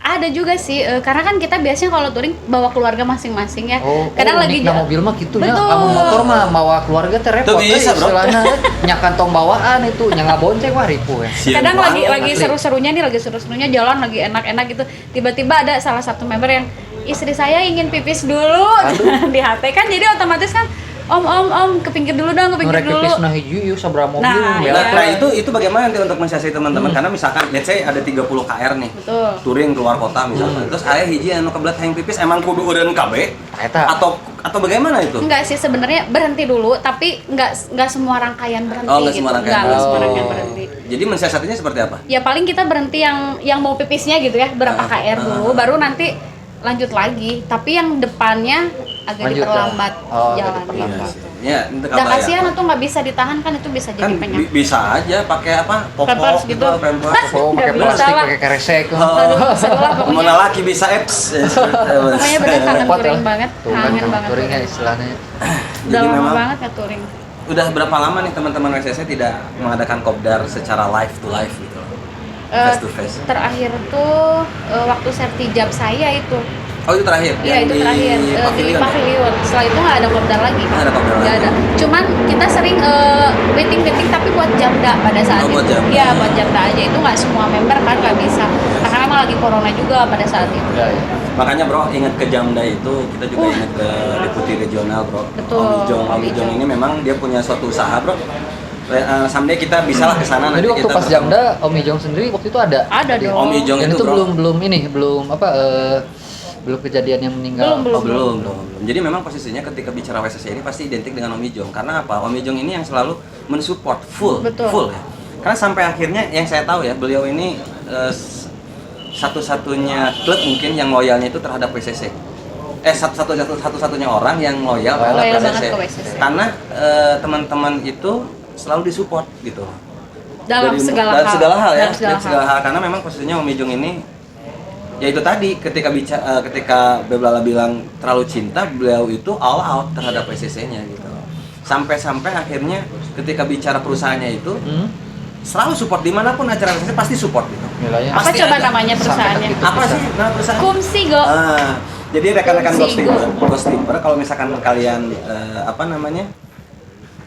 Ada juga sih, karena kan kita biasanya kalau touring bawa keluarga masing-masing ya. Kadang lagi unikna mobil mah gitu nya, Betul. lamun motor mah bawa keluarga teh repot. Tuh bisa, bro. Istilahnya nya kantong bawaan itu nya ngabonceng wah ripuh ya. Sian kadang banget. lagi seru-serunya nih, lagi seru-serunya jalan lagi enak-enak gitu, tiba-tiba ada salah satu member yang istri saya ingin pipis dulu di HT kan, jadi otomatis kan om ke pinggir dulu dong, ke pinggir Nurek dulu. pipis nah hiji yuk sabra mobil Nah, ya. Nah, itu bagaimana nanti untuk mensiasati teman-teman, karena misalkan let's say ada 30 KR nih. Betul. Touring keluar kota misalkan. Terus aya hiji anu kebelet hayang pipis emang kudu eureun KB Eta. atau bagaimana itu? Enggak sih, sebenarnya berhenti dulu, tapi enggak semua rangkaian berhenti Oh, enggak gitu. semua rangkaian. Enggak semua Oh. rangkaian berhenti. Jadi mensiasatinya seperti apa? Ya paling kita berhenti yang mau pipisnya gitu ya, berapa KR dulu, baru nanti lanjut lagi. Tapi yang depannya agak Lanjut, diperlambat oh, agak jalan diperlambat. gitu. Ya, itu Udah kabar kasihan ya. atau nggak bisa ditahan kan, itu bisa jadi Kan penyakit. bisa aja pakai apa? Pampers Popok gitu. gitu, pampers. Oh, pakai Nggak bisa plastik, lah. pakai kresek. Aduh, seru lah Mau pokoknya. laki bisa apps. Pokoknya bener kangen Repot touring ya. banget, Tuh kan kangen banget. touringnya istilahnya. Udah Jadi lama memang banget nggak touring. udah berapa lama nih teman-teman WCC tidak mengadakan kopdar secara live to live gitu loh. Face to face. Terakhir tuh waktu sertijab saya itu. Oh, itu terakhir. Iya, Yang itu di terakhir di Pavilion ya? Pavilion. Setelah itu nggak ada kopdar lagi. Nggak ada kopdar Nggak lagi. ada. Cuman kita sering meeting tapi buat jamda pada saat Oh, buat itu. jamda. Iya, buat jamda aja. Itu nggak semua member kan nggak bisa. Karena memang lagi corona juga pada saat itu. Ya, ya. Makanya bro, ingat ke Jamda itu, kita juga ingat ke Deputi Regional bro. Betul, Om Om Ijong Ijong. ini memang dia punya suatu usaha bro. Someday kita bisa lah ke sana Jadi waktu kita pas bertemu. Jamda Om Ijong sendiri waktu itu ada. Ada Jadi, dong. Om Ijong Dan itu, itu bro. belum belum kejadian yang meninggal. Belum. Jadi memang posisinya ketika bicara WCC ini pasti identik dengan Om Ijong. Karena apa? Om Ijong ini yang selalu mensupport full Betul. ya. Karena sampai akhirnya yang saya tahu ya, beliau ini satu-satunya klub mungkin yang loyalnya itu terhadap WCC. Satu-satunya orang yang loyal terhadap Loyal WCC. banget ke WCC. Karena teman-teman itu selalu disupport gitu. Dalam segala hal. Dalam segala hal ya. Dalam segala Dalam segala hal. Karena memang posisinya Om Ijong ini ya itu tadi ketika Beblala bilang terlalu cinta, beliau itu all out terhadap PCC-nya gitu. Sampai akhirnya ketika bicara perusahaannya itu selalu support dimanapun acara PCC pasti support gitu. Nilainya. Apa Pasti coba ada. namanya perusahaannya? Apa sih nama perusahaan? Kumsigo. Jadi rekan-rekan Kumsigo. Ghostkeeper kalau misalkan kalian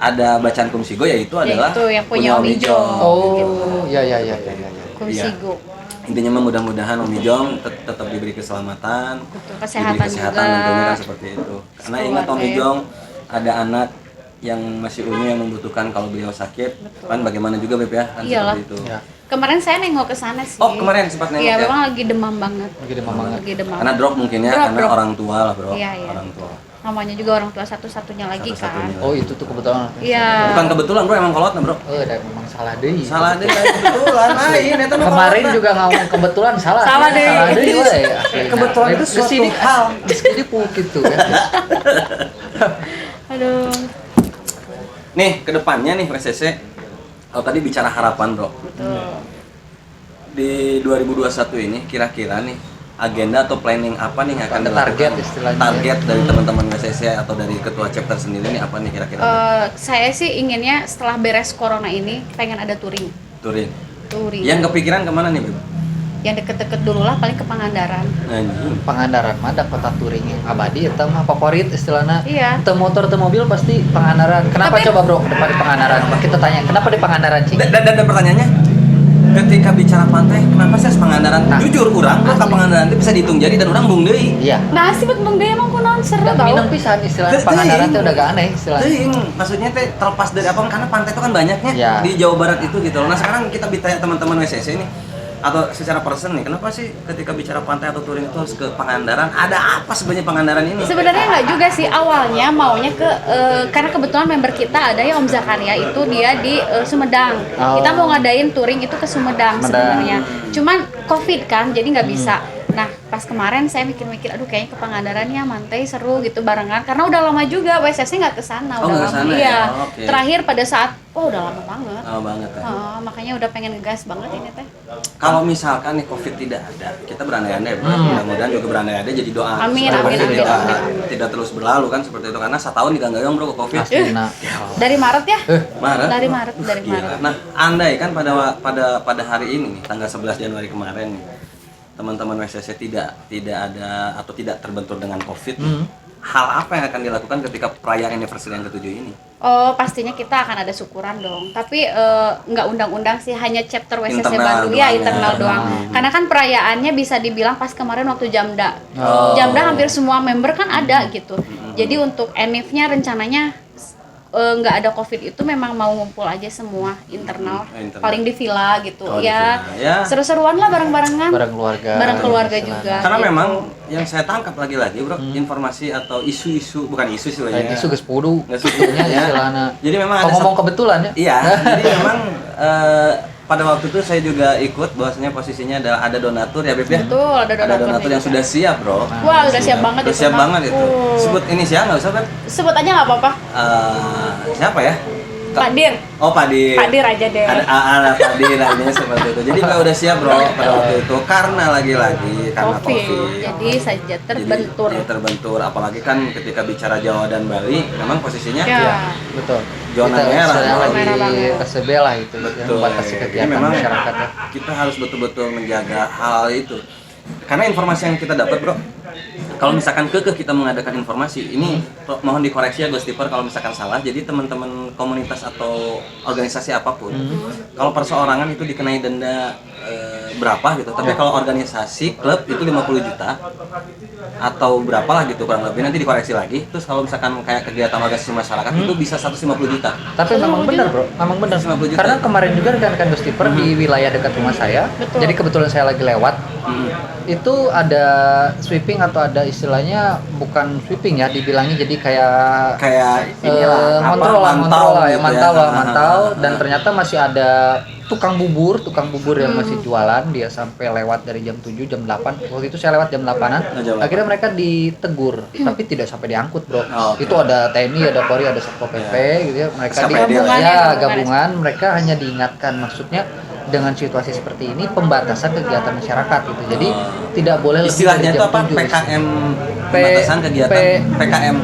ada bacaan Kumsigo yaitu adalah Yaitu yang punya Om Ijong. Oh, ya. Kumsigo. Intinya mudah-mudahan Om Ijong tetap diberi keselamatan, Betul, diberi kesehatan kesehatan juga. tentunya kan seperti itu. Karena ingat Om Keluarga ya. Ijong ada anak yang masih unyu yang membutuhkan kalau beliau sakit, kan bagaimana juga Beb ya, kan Iyalah. seperti itu. Ya. Kemarin saya nengok ke sana sih. Oh, kemarin sempat nengok Iya, ya? memang lagi demam banget. Lagi demam banget. Lagi demam. Karena drop mungkin ya, Drop. karena orang tua lah bro, Iya. orang tua. Namanya juga orang tua satu-satunya lagi Satu-satunya. kan. Oh, itu tuh kebetulan. Iya. Bukan kebetulan bro, emang kolot bro. Ada memang salah deui. Salah deh, kebetulan. Ini itu Kemarin juga ngomong kebetulan salah. Salah deui. Salah deui we. Kebetulan itu suatu hal. Jadi puk gitu kan. Aduh. Nih, kedepannya nih WCC, kalau tadi bicara harapan bro, Betul. di 2021 ini kira-kira nih agenda atau planning apa nih yang akan Ada dilakukan? target istilahnya. Target dari teman-teman WCC atau dari ketua chapter sendiri nih apa nih kira-kira? Saya sih inginnya setelah beres corona ini pengen ada touring. Touring. Touring. Yang kepikiran kemana nih Beb? Yang deket-deket dulu lah, paling ke Pangandaran. Anjing. Pangandaran mah ada kota touring yang abadi eta mah favorit istilahnya. Iya. Teu motor teu mobil pasti Pangandaran. Kenapa Tapi- coba bro kenapa di Pangandaran? Kita tanya kenapa di Pangandaran Cing? Dan pertanyaannya, ketika bicara pantai, kenapa sih Pangandaran? Nah. Jujur, orang ke Pangandaran itu bisa dihitung jari dan orang bung deui. Iya. Nah, sih Bung Dea emang kunaon seru Udah tau. minum pisan istilahnya Teuing. Pangandaran teh udah gak aneh istilahnya. Teuing, maksudnya teh terlepas dari apa karena pantai itu kan banyaknya Ya. di Jawa Barat itu gitu loh. Nah sekarang kita ditanya teman-teman WCC ini atau secara person nih, kenapa sih ketika bicara pantai atau touring itu harus ke Pangandaran? Ada apa sebenarnya Pangandaran ini? Sebenarnya nggak juga sih, awalnya maunya ke karena kebetulan member kita ada ya Om Zakaria, itu dia di Sumedang. Oh. Kita mau ngadain touring itu ke Sumedang Sumedang. sebenarnya. Cuman Covid kan, jadi nggak bisa. Nah, pas kemarin saya mikir-mikir, aduh kayaknya ke Pangandaran ya, Mantai seru gitu barengan. Karena udah lama juga WSS nggak ke sana, Oh, udah nggak lama. kesana Iya. ya? Oh, oke. Terakhir pada saat, udah lama banget. Lama banget ya. Makanya udah pengen ngegas banget ini teh. Kalau misalkan nih COVID tidak ada, kita berandai-andai, bro. Mudah-mudahan juga berandai-andai jadi doa. Amin, supaya amin, COVID amin, tidak, amin. tidak terus berlalu kan seperti itu. Karena setahun diganggang bro ke COVID. Pasti nah. Dari Maret ya? Maret. Dari Maret. Gila. Nah, andai kan pada hari ini nih, tanggal 11 Januari kemarin nih, teman-teman WSSC tidak ada atau tidak terbentur dengan COVID. Hal apa yang akan dilakukan ketika perayaan anniversary yang ke-7 ini? Oh, pastinya kita akan ada syukuran dong. Tapi nggak undang-undang sih, hanya chapter WSSC Internal Bandung ya, doang ya. internal doang. Karena kan perayaannya bisa dibilang pas kemarin waktu Jamda. Oh. Jamda hampir semua member kan ada gitu. Jadi untuk NIF-nya rencananya nggak ada COVID itu memang mau ngumpul aja semua internal. Internal. Paling di villa gitu. Oh, di Ya, villa. Ya. seru-seruan lah bareng-barengan. Bareng keluarga. Bareng keluarga Istilahnya. juga. Karena gitu. memang yang saya tangkap lagi bro, informasi atau isu-isu, bukan isu sih Lain ya. isu geus pudu. Nggak suka, Itunya ya. istilahnya. Jadi memang ada ngomong kebetulan ya. Iya, jadi memang pada waktu itu saya juga ikut, bahwasanya posisinya ada donatur ya Beb ya. Betul, ada donatur yang juga. sudah siap bro. Wah, udah siap banget Udah itu, siap Mak. banget itu. Sebut inisial nggak usah Beb? Sebut aja nggak apa-apa. Siapa ya? Pak Dir. Oh Pak Dir. Pak Dir aja deh. Ada Pak Dir aja seperti itu. Jadi Mbak udah siap bro pada waktu itu karena lagi-lagi karena COVID. Jadi saja terbentur. Jadi terbentur, apalagi kan ketika bicara Jawa dan Bali, memang posisinya Ya. Betul. Zona Kita merah, istilahnya zona lagi merah banget. PSBB lah itu yang Betul. membatasi Jadi kegiatan memang masyarakat ya. kita harus betul-betul menjaga hal itu. Karena informasi yang kita dapat bro, kalau misalkan kita mengadakan informasi ini, mohon dikoreksi ya Ghost Tipper kalau misalkan salah. Jadi teman-teman komunitas atau organisasi apapun, kalau perseorangan itu dikenai denda berapa gitu. Tapi kalau organisasi klub itu 50 juta atau berapa lah gitu kurang lebih, nanti dikoreksi lagi. Terus kalau misalkan kayak kegiatan organisasi masyarakat itu bisa 150 juta. Tapi memang benar bro, memang benar. 150 juta. Karena kemarin juga rekan-rekan Gostiper di wilayah dekat rumah saya, Betul. jadi kebetulan saya lagi lewat, itu ada sweeping atau ada istilahnya bukan sweeping ya, dibilangnya jadi kayak ngontrol lah, mantau, dan ternyata masih ada tukang bubur yang masih jualan, dia sampai lewat dari jam 7, jam 8. Waktu itu saya lewat jam 8-an. Akhirnya mereka ditegur, tapi tidak sampai diangkut, Bro. Oke. Itu ada TNI, ada Polri, ada Satpol PP gitu ya. Mereka gabungan, mereka hanya diingatkan, maksudnya dengan situasi seperti ini pembatasan kegiatan masyarakat gitu. Jadi tidak boleh lebih Istilahnya dari itu jam apa? 7. PKM, pembatasan kegiatan PKM.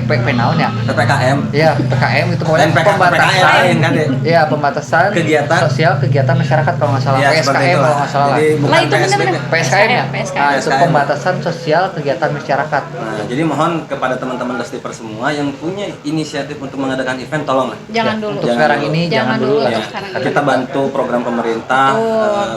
Penalnya. PPKM. Iya, PKM itu pokoknya Dan PKM lain kan ya? Iya, pembatasan Kegiatan. sosial kegiatan masyarakat kalau nggak salah. Ya, seperti PSKM itulah. kalau nggak salah. Jadi bukan Lah, itu PSBB. bener-bener. PSKM ya? PSKM. Nah, itu PSKM. pembatasan sosial kegiatan masyarakat. Nah, jadi mohon kepada teman-teman Gostiper semua yang punya inisiatif untuk mengadakan event, tolonglah. Jangan Ya, dulu. Untuk Jangan sekarang dulu. ini jangan dulu lah. Ya, sekarang kita bantu program pemerintah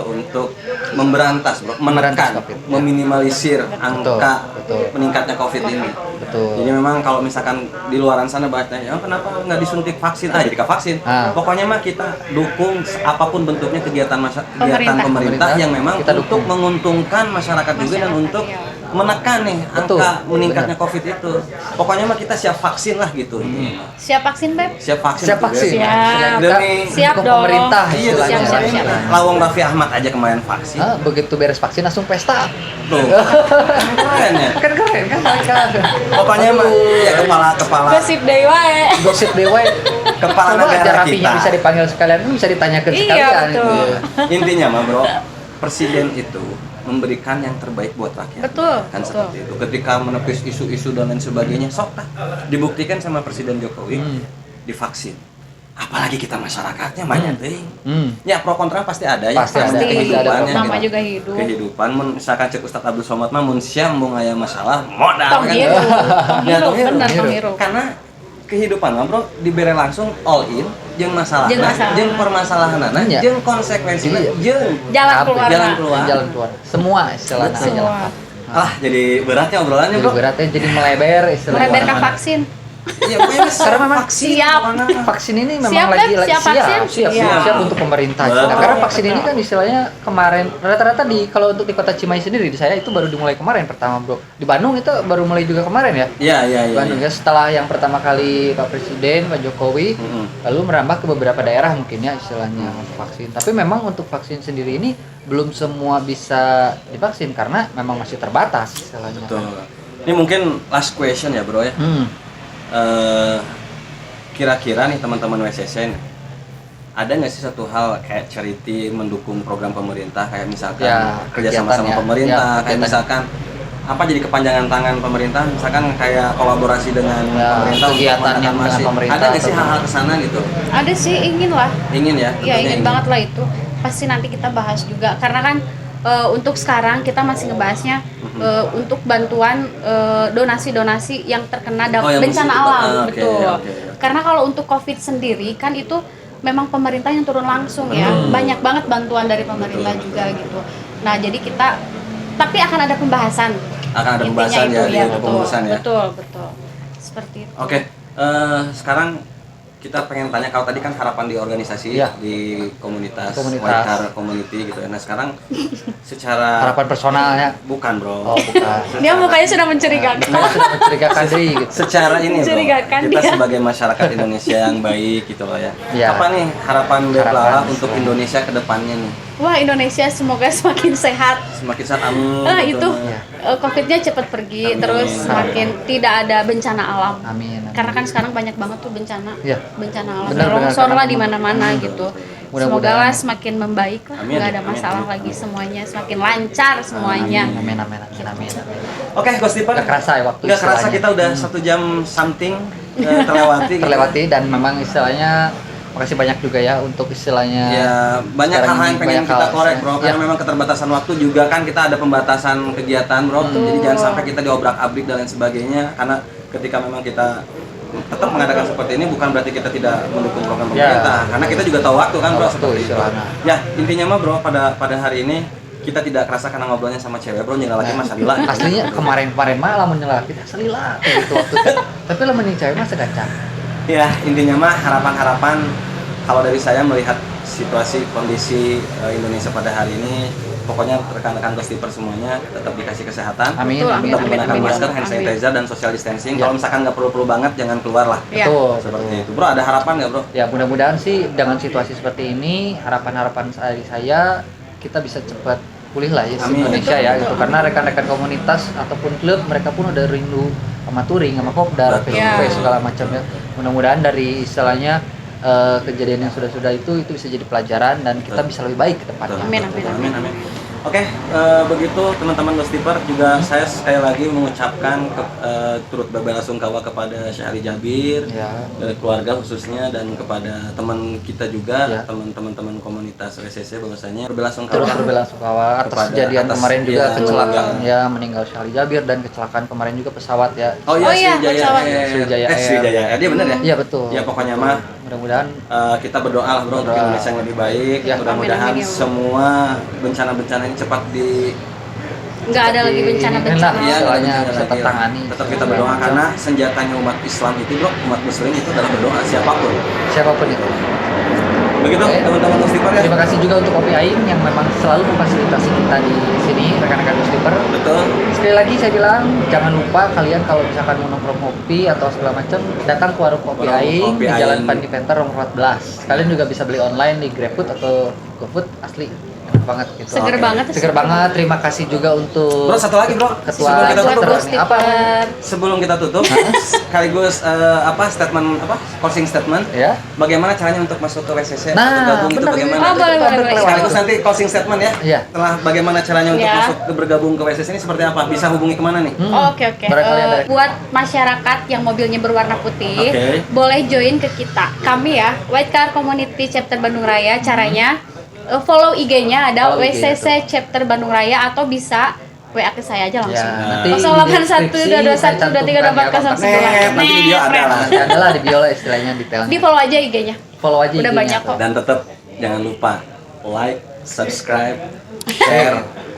untuk memberantas, bro, Memberantas menekan, COVID, ya. meminimalisir angka betul. meningkatnya COVID ini. Betul. Jadi memang kalau misalkan di luaran sana bahasanya, kenapa nggak disuntik vaksin? Jadi ke vaksin. Ah. Pokoknya mah kita dukung apapun bentuknya kegiatan kegiatan pemerintah Pemerintah, yang memang kita untuk dukung. menguntungkan masyarakat juga dan Masyarakat, untuk iya. menekan nih Betul, angka meningkatnya COVID itu. Pokoknya mah kita siap vaksin lah gitu. Siap vaksin, Beb? Siap vaksin. Siap juga. vaksin. Siap. Demi- Siap Dukung dong. pemerintah Iya, istilahnya. siap, siap. Lawang Raffi Ahmad aja kemarin vaksin. Begitu beres vaksin langsung pesta. Tuh. Keren ya. Kan keren kan mereka. Pokoknya mah ya kepala Gosip deh wae. Gosip dewa. kepala Coba aja negara rapinya kita. bisa dipanggil sekalian, bisa ditanyakan Iya, sekalian. betul. Gitu. Intinya mah bro, presiden itu memberikan yang terbaik buat rakyat. Betul, Kan betul. seperti itu. Ketika menepis isu-isu dan lain sebagainya, sok tah dibuktikan sama Presiden Jokowi divaksin. Apalagi kita masyarakatnya banyak deh. Ya pro kontra pasti ada ya. Pasti ada. kehidupannya. Nama gitu. juga hidup. Kehidupan, misalkan cek Ustadz Abdul Somad mah mun siam mun aya masalah modal Tong kan. hiru, tong Ya, hiru, tong hiru. bener tong Hiru. hiru. Karena kehidupan mah bro dibere langsung all in jeung masalah, Jeung masalah. jeung permasalahanana, Iya. jeung konsekuensina, Iya. jeung Jalan Apa? keluar. Jalan Mak. keluar. Jalan keluar. Semua istilahnya Semua. jalan. jadi beratnya obrolannya Jadi bro. beratnya jadi melebar istilahnya. Melebar ke kemana-mana. vaksin. Iya, pokoknya Karena memang siap. vaksin ini memang Siap, lagi Beb? Siap vaksin? siap, Iya. siap untuk pemerintah. Betul. Nah, karena vaksin ini kan istilahnya kemarin rata-rata kalau untuk di kota Cimahi sendiri di saya itu baru dimulai kemarin pertama, Bro. Di Bandung itu baru mulai juga kemarin ya. Iya. Bandung ya, setelah yang pertama kali Pak Presiden Pak Jokowi lalu merambah ke beberapa daerah mungkin ya istilahnya untuk vaksin. Tapi memang untuk vaksin sendiri ini belum semua bisa divaksin karena memang masih terbatas istilahnya. Betul. Ini mungkin last question ya, Bro ya. Kira-kira nih teman-teman WSSN ada nggak sih satu hal kayak charity mendukung program pemerintah kayak misalkan Ya, kerjasama sama kegiatan ya. pemerintah Ya, kayak kegiatan. misalkan apa jadi kepanjangan tangan pemerintah misalkan kayak kolaborasi dengan Ya, pemerintah untuk kegiatan mengadakan yang dengan masif. pemerintah Ada nggak sih atau- hal-hal kesana gitu Ada sih, ingin lah. ingin ya Ya tentunya ingin banget lah itu. Pasti nanti kita bahas juga karena kan untuk sekarang kita masih ngebahasnya untuk bantuan donasi-donasi yang terkena Oh, yang bencana musibah. alam, Oke, betul. oke. Karena kalau untuk COVID sendiri kan itu memang pemerintah yang turun langsung ya. Banyak banget bantuan dari pemerintah Betul, juga gitu. Nah, jadi kita tapi akan ada pembahasan. akan ada Intinya pembahasan itu, ya di betul. pembahasan ya Betul. Seperti itu. Oke, sekarang kita pengen tanya kalau tadi kan harapan di organisasi Iya. di komunitas Komunitas. White Car Community gitu ya. Nah sekarang secara Harapan personalnya. bukan bro. Oh, bukan. Dia mukanya sudah mencurigakan. Nah, sudah mencurigakan diri gitu. Secara ini bro, Mencurigakan kita dia. sebagai masyarakat Indonesia yang baik gitu loh ya. Iya. Apa nih harapan Beb Harapan Lala untuk selain- Indonesia ke depannya nih? Wah, Indonesia semoga semakin sehat. Semakin saat amin. Itu Iya. COVID-nya cepat pergi, Amin. terus semakin tidak ada bencana alam. Amin. Karena kan sekarang banyak banget tuh bencana, Iya. bencana alam, Benar, longsor benar. lah di mana-mana gitu. Mudah-mudahan. Semoga lah semakin membaik lah, Amin, nggak ada amin, masalah amin. lagi semuanya, semakin lancar semuanya. Amin. Amin. Oke, Ghostiper. Nggak kerasa ya waktu Nggak kerasa istilahnya. kita udah 1 jam something terlewati. gitu. Terlewati dan memang istilahnya makasih banyak juga ya untuk istilahnya. Ya, banyak sekarang hal yang ini pengen banyak kita hal, korek bro, ya. karena memang keterbatasan waktu juga kan kita ada pembatasan kegiatan bro, jadi jangan sampai kita diobrak-abrik dan lain sebagainya, karena ketika memang kita tetap mengadakan seperti ini bukan berarti kita tidak mendukung program pemerintah, karena kita juga tahu waktu kan Tahu bro, waktu, seperti itu. istilahnya. Ya, intinya mah bro, pada hari ini kita tidak kerasa karena ngobrolnya sama cewek bro, nyala lagi mas Salila. Aslinya kemarin mah lamun nyela kita selila gitu waktu itu. Tapi lamun yang cewek mah segancang. Ya, intinya mah harapan-harapan kalau dari saya melihat situasi kondisi Indonesia pada hari ini, pokoknya rekan-rekan Ghostiper semuanya tetap dikasih kesehatan. Amin. Betul, Amin. Tetap amin, menggunakan amin. masker, hand Amin. sanitizer, dan social distancing. Ya. Kalau misalkan nggak perlu-perlu banget, jangan keluar lah. Ya. Betul. Seperti itu. Bro, ada harapan nggak bro? Ya mudah-mudahan sih dengan situasi seperti ini harapan-harapan saya kita bisa cepat pulih lah ya Amin. Indonesia ya gitu karena rekan-rekan komunitas ataupun klub mereka pun udah rindu sama touring sama kopdar Betul. PSP Ya. segala macam ya mudah-mudahan dari istilahnya kejadian yang sudah-sudah itu bisa jadi pelajaran dan kita bisa lebih baik ke depannya. Amin, amin, amin. Oke, begitu teman-teman Ghostiper juga saya sekali lagi mengucapkan turut berbelasungkawa kepada Syahri Jabir, Ya. keluarga khususnya dan kepada teman kita juga, Ya. teman-teman komunitas WCC bahwasanya Turut berbelasungkawa berbelasungkawa atas Kepada- kejadian atas, kemarin juga ya, kecelakaan keluarga. ya meninggal Syahri Jabir dan kecelakaan kemarin juga pesawat ya. Oh Oh iya, Sriwijaya pesawat. Air. Sriwijaya Air. Sriwijaya Air. Dia benar ya? Iya betul. Ya pokoknya mah Mudah-mudahan kita berdoa lah bro untuk Berdoa. Indonesia yang lebih baik. Ya. Mudah-mudahan Amin, amin, ya Allah. semua bencana-bencana ini cepat di Nggak ada lagi bencana-bencana. Iya, istilahnya nggak ada bisa lagi lah. tertangani. Tetap kita berdoa karena senjatanya umat Islam itu bro, umat Muslim itu adalah berdoa siapapun. siapapun itu. Begitu Oke. teman-teman Ghostiper ya. Terima kasih juga untuk Kopi Aing yang memang selalu memfasilitasi kita di sini rekan-rekan Ghostiper. Betul. Sekali lagi saya bilang jangan lupa kalian kalau misalkan mau nongkrong kopi atau segala macam datang ke warung Kopi Warung Aing Kopi di Jalan Aing. Pandi Penter nomor 14. Kalian juga bisa beli online di GrabFood atau GoFood asli enak banget gitu. Seger Oke. banget. Seger banget. Terima kasih juga untuk Bro, satu lagi bro. Ketua Sebelum kita tutup, bro. Ghostiper. Apa? Sebelum kita tutup, sekaligus statement closing statement. Ya. Bagaimana caranya untuk masuk ke WCC? Nah, atau gabung itu benar, bagaimana? Oh, boleh, boleh, boleh. Sekaligus nanti closing statement ya. Iya. Setelah bagaimana caranya untuk Ya. masuk bergabung ke WCC ini seperti apa? Bisa hubungi kemana nih? Oh, oke. Barangkali ada. Buat masyarakat yang mobilnya berwarna putih, Oke. boleh join ke kita. Kami ya, White Car Community Chapter Bandung Raya. Caranya follow IG-nya ada Follow IG WCC Chapter Bandung Raya atau bisa WA ke saya aja langsung. Ya, nanti 081 di deskripsi 221 saya cantumkan 2324 ya, nanti video ada lah. Nanti ada lah di bio lah istilahnya detailnya. Di follow aja IG-nya. Follow aja Udah IG-nya banyak tuh. kok. Dan tetap jangan lupa like, subscribe, share,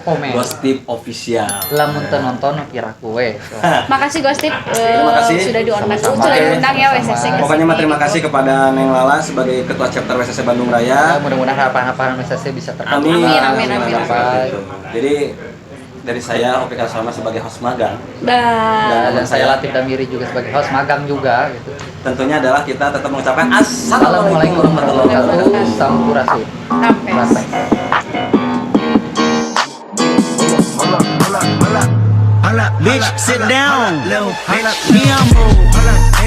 komen. Gostip official. Lamun teu nonton pira kue. Makasih Gostip Terima kasih. sudah diundang, Sama-sama. sudah diundang ya WCC Sama-sama. Pokoknya mah terima kesini, kasih gitu. kepada Neng Lala sebagai ketua chapter WSSC Bandung Raya. Mudah-mudahan harapan-harapan WSSC bisa terkabul. Amin. Amin, amin. Sampai. Jadi dari saya Opik Salma sebagai host magang, Dan saya Latif Damiri juga sebagai host magang juga gitu. tentunya adalah kita tetap mengucapkan Assalamualaikum warahmatullahi wabarakatuh. Sampurasun. Sampai. Bitch, sit down. Me, I'm